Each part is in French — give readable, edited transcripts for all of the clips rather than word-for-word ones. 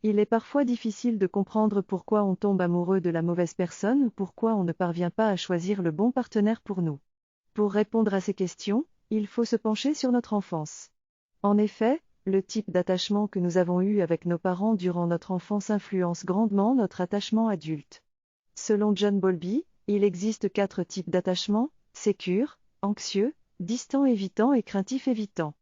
Il est parfois difficile de comprendre pourquoi on tombe amoureux de la mauvaise personne ou pourquoi on ne parvient pas à choisir le bon partenaire pour nous. Pour répondre à ces questions, il faut se pencher sur notre enfance. En effet, le type d'attachement que nous avons eu avec nos parents durant notre enfance influence grandement notre attachement adulte. Selon John Bowlby, il existe 4 types d'attachement: sécure, anxieux, distant évitant et craintif évitant.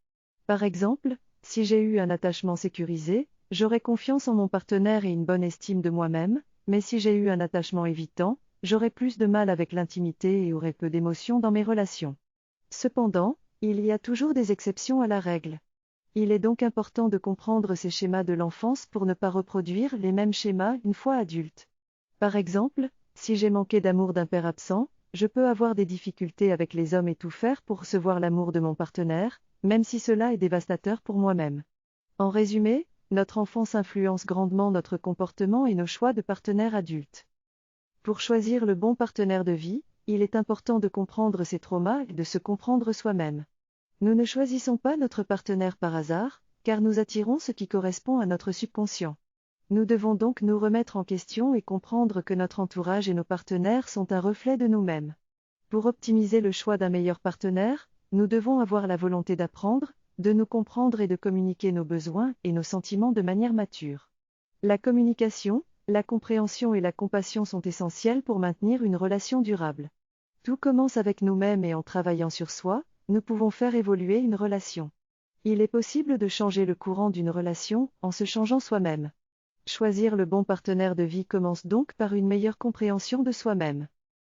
Par exemple, si j'ai eu un attachement sécurisé, j'aurai confiance en mon partenaire et une bonne estime de moi-même, mais si j'ai eu un attachement évitant, j'aurai plus de mal avec l'intimité et aurai peu d'émotions dans mes relations. Cependant, il y a toujours des exceptions à la règle. Il est donc important de comprendre ces schémas de l'enfance pour ne pas reproduire les mêmes schémas une fois adulte. Par exemple, si j'ai manqué d'amour d'un père absent, je peux avoir des difficultés avec les hommes et tout faire pour recevoir l'amour de mon partenaire, même si cela est dévastateur pour moi-même. En résumé, notre enfance influence grandement notre comportement et nos choix de partenaires adultes. Pour choisir le bon partenaire de vie, il est important de comprendre ses traumas et de se comprendre soi-même. Nous ne choisissons pas notre partenaire par hasard, car nous attirons ce qui correspond à notre subconscient. Nous devons donc nous remettre en question et comprendre que notre entourage et nos partenaires sont un reflet de nous-mêmes. Pour optimiser le choix d'un meilleur partenaire, nous devons avoir la volonté d'apprendre, de nous comprendre et de communiquer nos besoins et nos sentiments de manière mature. La communication, la compréhension et la compassion sont essentielles pour maintenir une relation durable. Tout commence avec nous-mêmes et en travaillant sur soi, nous pouvons faire évoluer une relation. Il est possible de changer le courant d'une relation en se changeant soi-même. Choisir le bon partenaire de vie commence donc par une meilleure compréhension de soi-même.